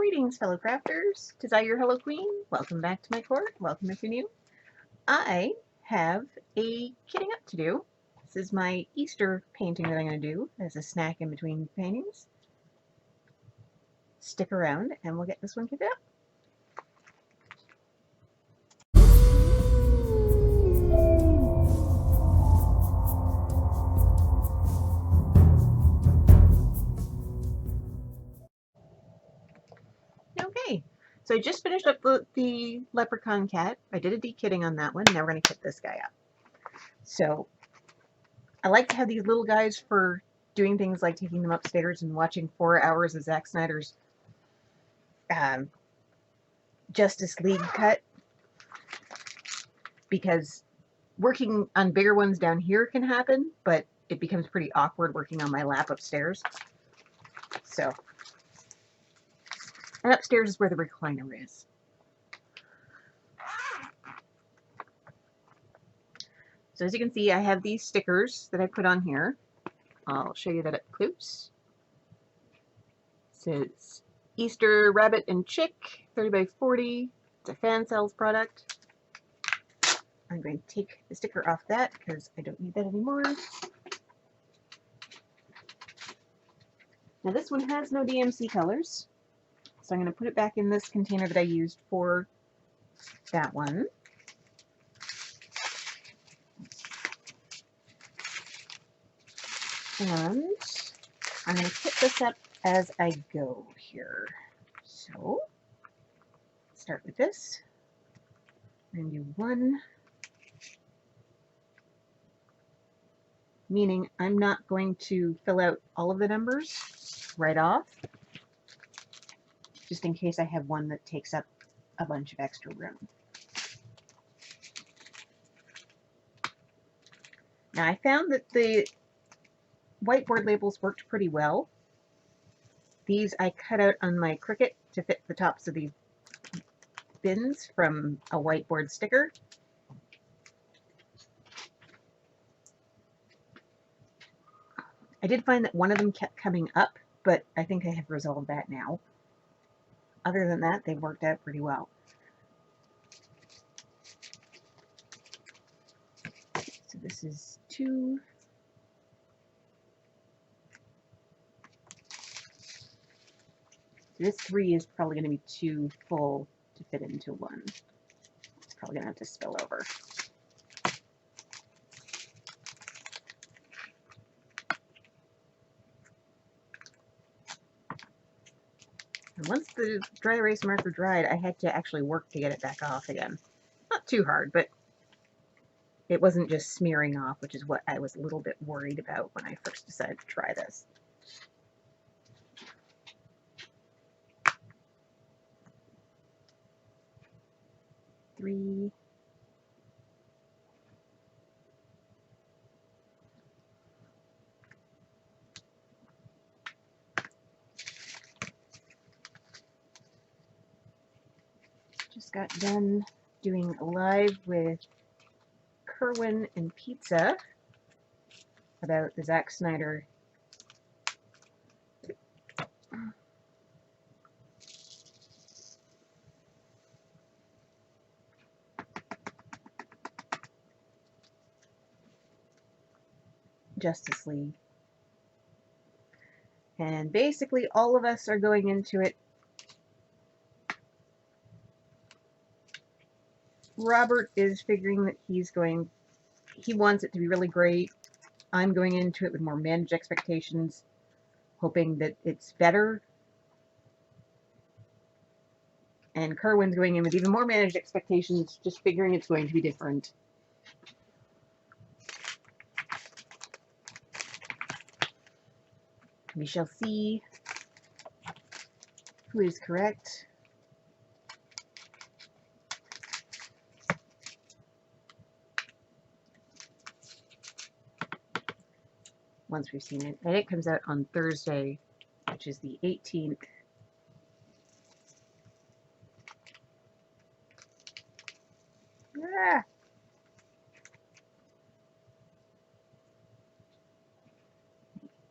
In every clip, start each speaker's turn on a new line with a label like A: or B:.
A: Greetings, fellow crafters. 'Tis I, your Hello Queen. Welcome back to my court. Welcome if you're new. I have a kitting up to do. This is my Easter painting that I'm going to do as a snack in between paintings. Stick around and we'll get this one kitted up. Okay, so I just finished up the leprechaun cat. I did a dekitting on that one. Now we're going to kit this guy up. So I like to have these little guys for doing things like taking them upstairs and watching 4 hours of Zack Snyder's Justice League cut, because working on bigger ones down here can happen, but it becomes pretty awkward working on my lap upstairs. So, and upstairs is where the recliner is. So as you can see, I have these stickers that I put on here. I'll show you that up close. It says Easter Rabbit and Chick, 30 by 40. It's a Fansells product. I'm going to take the sticker off that because I don't need that anymore. Now this one has no DMC colors, so I'm going to put it back in this container that I used for that one. And I'm going to kit this up as I go here. So, start with this. I'm going to do one, meaning I'm not going to fill out all of the numbers right off, just in case I have one that takes up a bunch of extra room. Now I found that the whiteboard labels worked pretty well. These I cut out on my Cricut to fit the tops of these bins from a whiteboard sticker. I did find that one of them kept coming up, but I think I have resolved that now. Other than that, they worked out pretty well. So this is 2. This 3 is probably going to be too full to fit into one. It's probably going to have to spill over. And once the dry erase marker dried, I had to actually work to get it back off again. Not too hard, but it wasn't just smearing off, which is what I was a little bit worried about when I first decided to try this. Three. Just got done doing a live with Kerwin and Pizza about the Zack Snyder Justice League. And basically all of us are going into it. Robert is figuring that he wants it to be really great. I'm going into it with more managed expectations, hoping that it's better. And Kerwin's going in with even more managed expectations, just figuring it's going to be different. We shall see who is correct. Once we've seen it. And it comes out on Thursday, which is the 18th. Ah!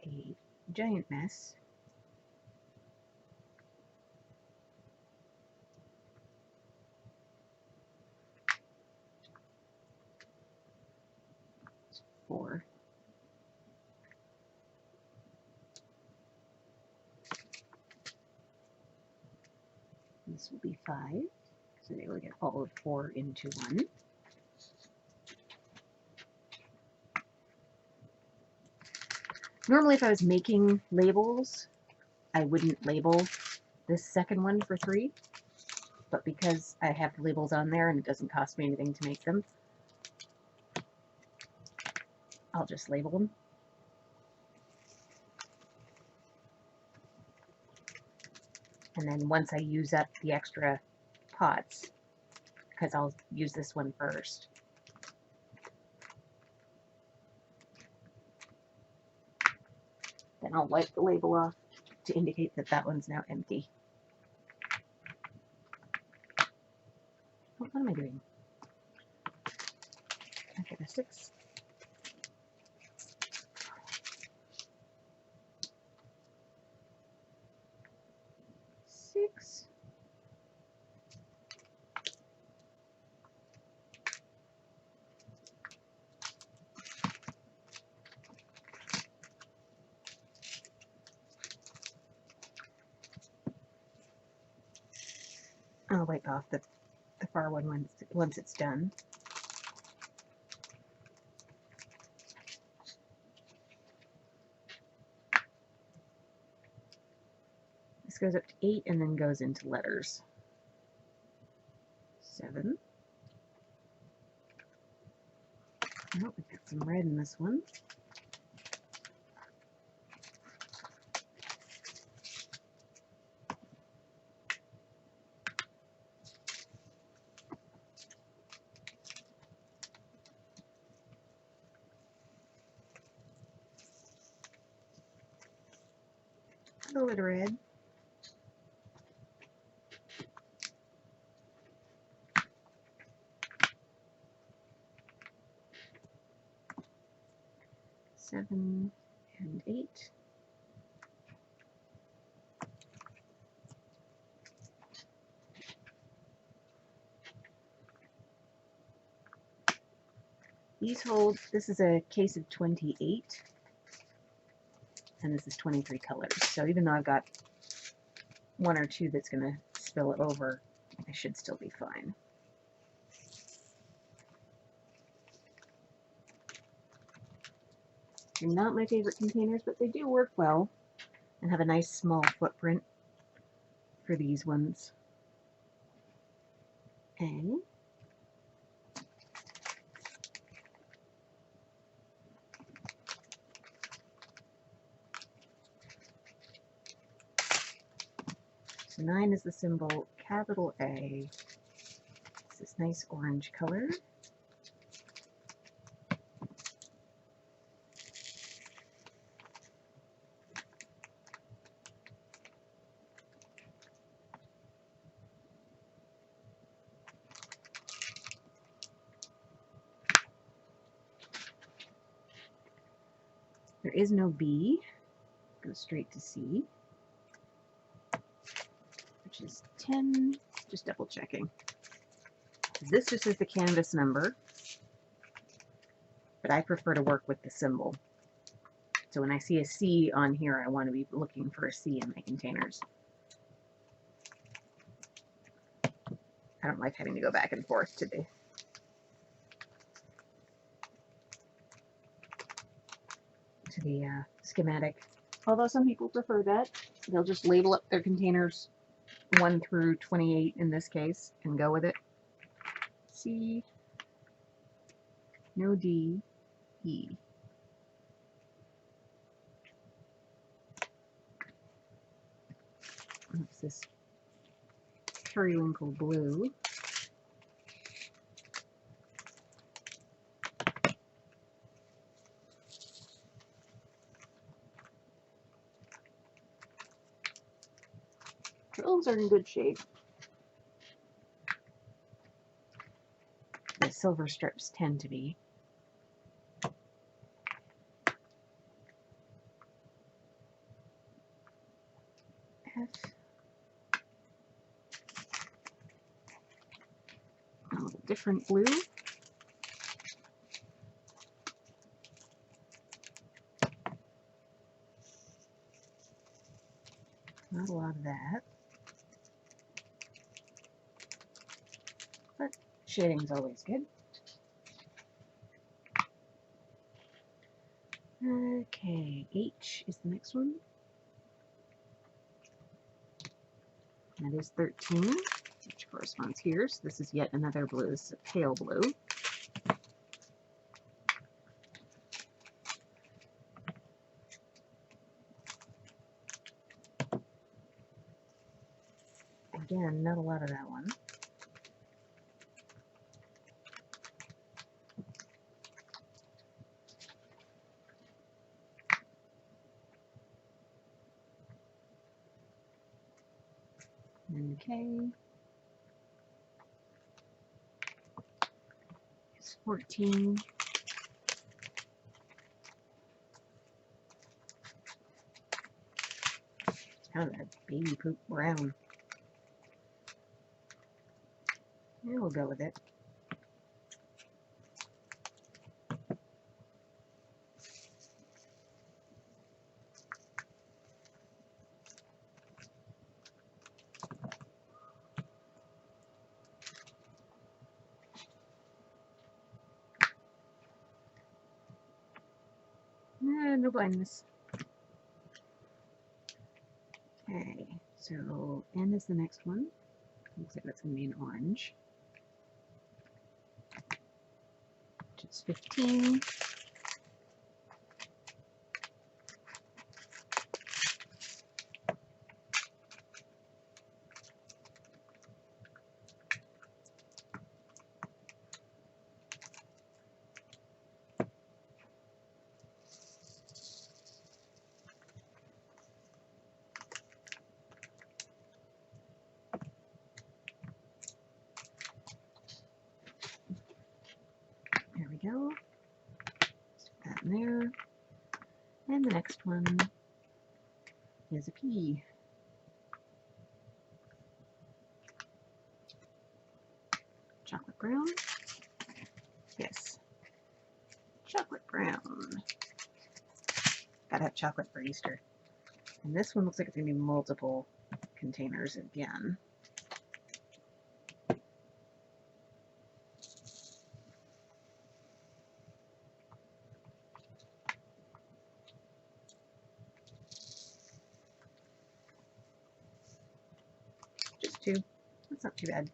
A: A giant mess. 4. This will be 5. So they will get all of 4 into 1. Normally if I was making labels, I wouldn't label this second one for 3. But because I have the labels on there and it doesn't cost me anything to make them, I'll just label them. And then once I use up the extra pots, because I'll use this one first, then I'll wipe the label off to indicate that that one's now empty. What am I doing? Okay, the 6. I'll wipe off the far one once it's done. This goes up to 8 and then goes into letters. 7. Oh, we've got some red in this one. A little bit of red. Seven and 8. These hold, this is a case of 28, and this is 23 colors. So even though I've got 1 or 2 that's going to spill over, I should still be fine. They're not my favorite containers, but they do work well and have a nice small footprint for these ones. And so 9 is the symbol, capital A. It's this nice orange color. There is no B. Go straight to C, which is 10. Just double checking. This just is the canvas number, but I prefer to work with the symbol. So when I see a C on here, I want to be looking for a C in my containers. I don't like having to go back and forth to the schematic. Although some people prefer that. They'll just label up their containers 1 through 28 in this case and go with it. C, no D, E. What's this? Periwinkle blue. Those are in good shape. The silver strips tend to be. F. A little different blue. Not a lot of that. But shading's always good. Okay, H is the next one. That is 13, which corresponds here. So this is yet another blue. This is a pale blue. Again, not a lot of that one. Okay. It's 14. It's kind of that baby poop brown. Yeah, we'll go with it. No blindness. Okay, so N is the next one. Looks like that's going to be an orange. Which is 15. There we go. Stick that in there. And the next one is a P. Chocolate brown. Yes. Chocolate brown. Gotta have chocolate for Easter. And this one looks like it's going to be multiple containers again. Just two. That's not too bad.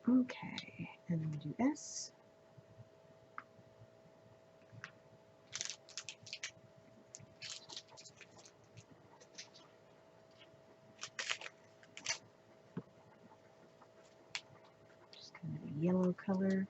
A: Okay, and then we'll do S. Just kind of a yellow color.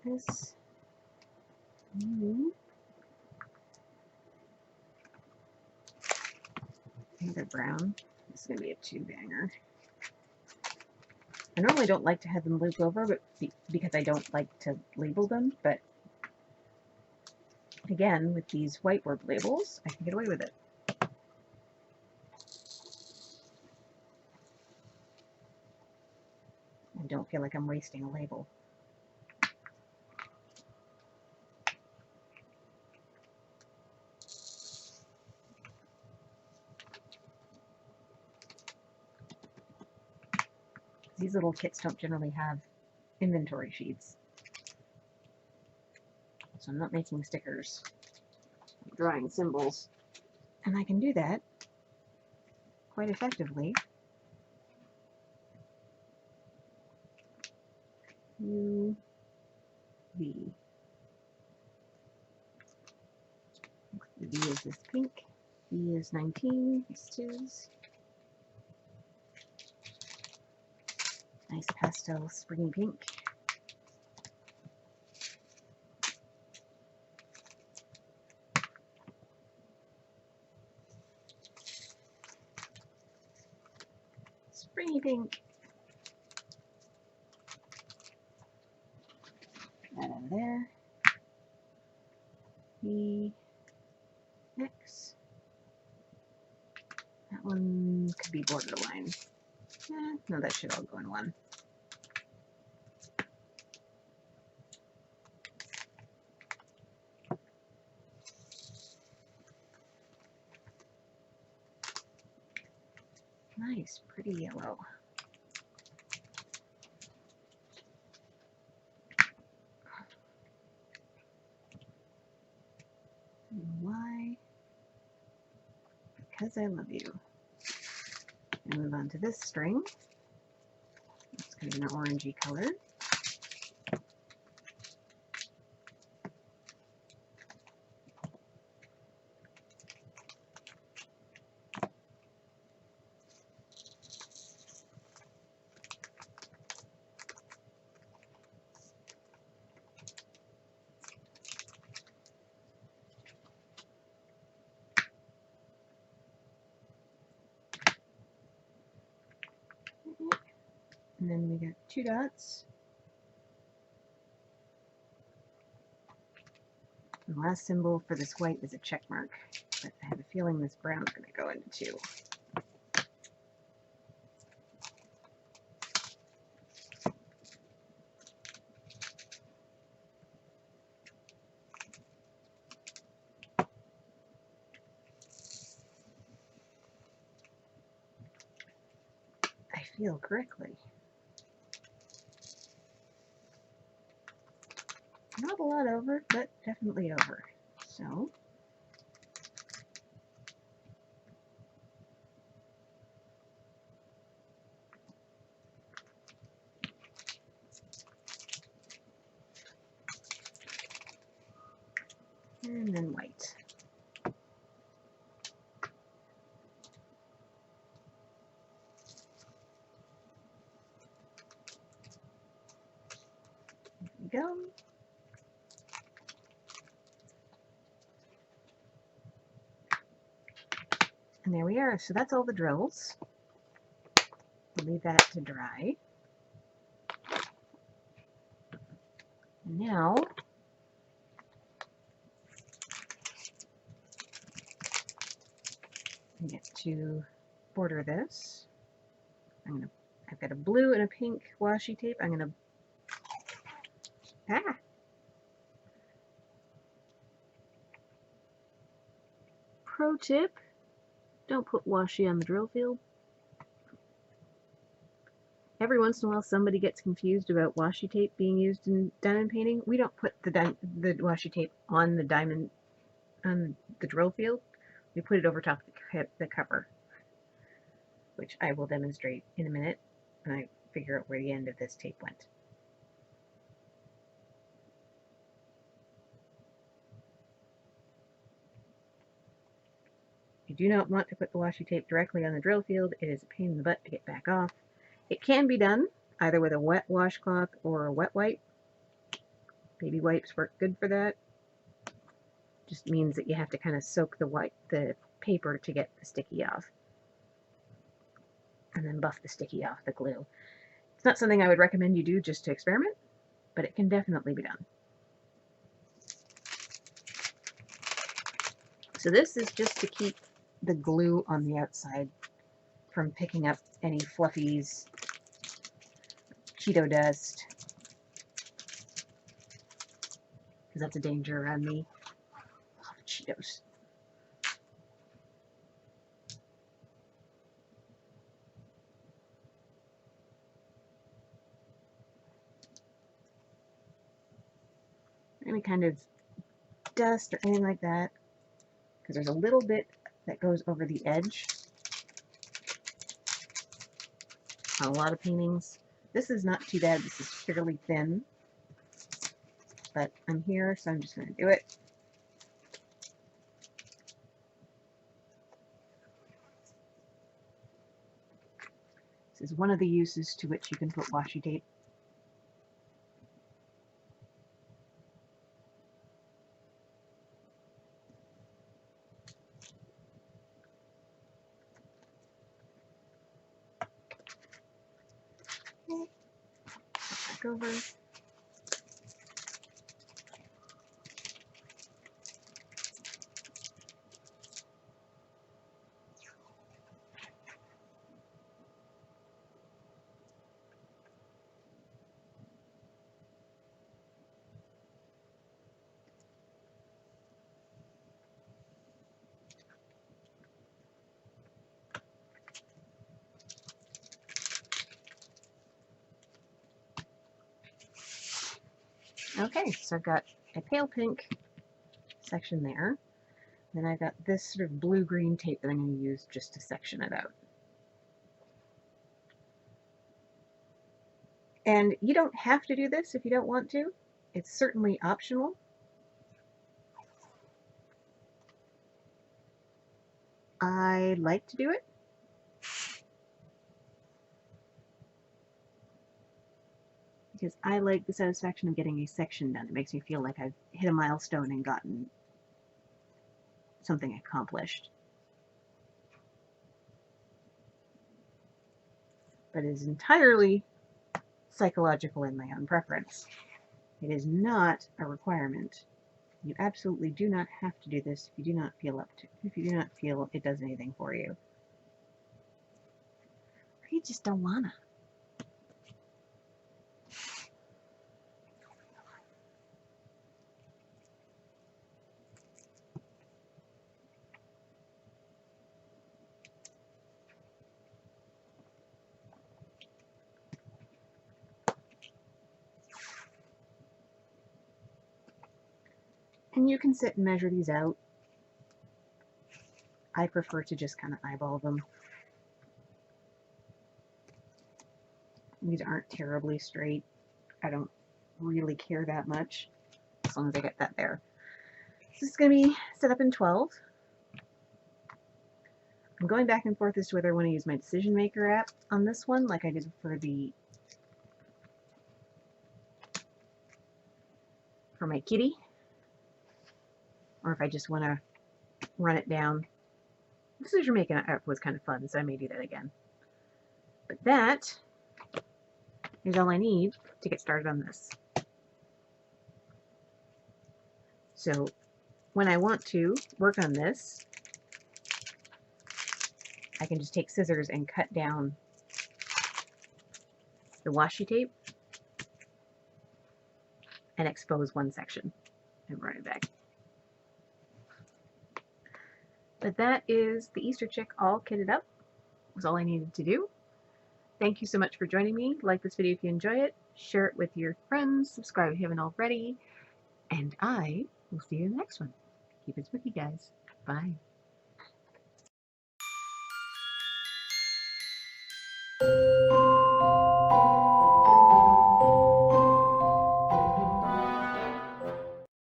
A: S. Another brown. This is going to be a two-banger. I normally don't like to have them loop over, but because I don't like to label them, but again, with these whiteboard labels, I can get away with it. I don't feel like I'm wasting a label. These little kits don't generally have inventory sheets. So I'm not making stickers. I'm drawing symbols. And I can do that quite effectively. U, V. The V is this pink. V is 19. This is nice pastel springy pink. Springy pink. That out of there. The X. That one could be borderline. No, that should all go in one. Nice, pretty yellow. Why? Because I love you. And move on to this string. It's kind of an orangey color. And then we got 2 dots. The last symbol for this white is a check mark, but I have a feeling this brown is going to go into 2. I feel correctly. Not a lot over, but definitely over. So, and then white. There we go. And there we are. So that's all the drills. We'll leave that to dry. And now, I get to border this. I've got a blue and a pink washi tape. I'm gonna Pro tip, don't put washi on the drill field. Every once in a while somebody gets confused about washi tape being used in diamond painting. We don't put the washi tape on the diamond, on the drill field. We put it over top of the cover, which I will demonstrate in a minute when I figure out where the end of this tape went. You do not want to put the washi tape directly on the drill field. It is a pain in the butt to get back off. It can be done either with a wet washcloth or a wet wipe. Baby wipes work good for that. Just means that you have to kind of soak the paper to get the sticky off, and then buff the sticky off the glue. It's not something I would recommend you do just to experiment, but it can definitely be done. So this is just to keep the glue on the outside from picking up any fluffies, Cheeto dust, because that's a danger around me. I love Cheetos. Any kind of dust or anything like that, because there's a little bit that goes over the edge on a lot of paintings. This is not too bad. This is fairly thin, but I'm here, so I'm just going to do it. This is one of the uses to which you can put washi tape. back over. Okay, so I've got a pale pink section there. Then I've got this sort of blue-green tape that I'm going to use just to section it out. And you don't have to do this if you don't want to. It's certainly optional. I like to do it. Because I like the satisfaction of getting a section done. It makes me feel like I've hit a milestone and gotten something accomplished. But it is entirely psychological in my own preference. It is not a requirement. You absolutely do not have to do this if you do not feel up to, if you do not feel it does anything for you. Or you just don't wanna. And you can sit and measure these out. I prefer to just kind of eyeball them. These aren't terribly straight. I don't really care that much, as long as I get that there. This is going to be set up in 12. I'm going back and forth as to whether I want to use my Decision Maker app on this one, like I did for my kitty, or if I just want to run it down. The Decision Maker app was kind of fun, so I may do that again. But that is all I need to get started on this. So when I want to work on this, I can just take scissors and cut down the washi tape and expose one section and run it back. But that is the Easter chick all kitted up. Was all I needed to do. Thank you so much for joining me. Like this video if you enjoy it. Share it with your friends. Subscribe if you haven't already. And I will see you in the next one. Keep it spooky, guys. Bye.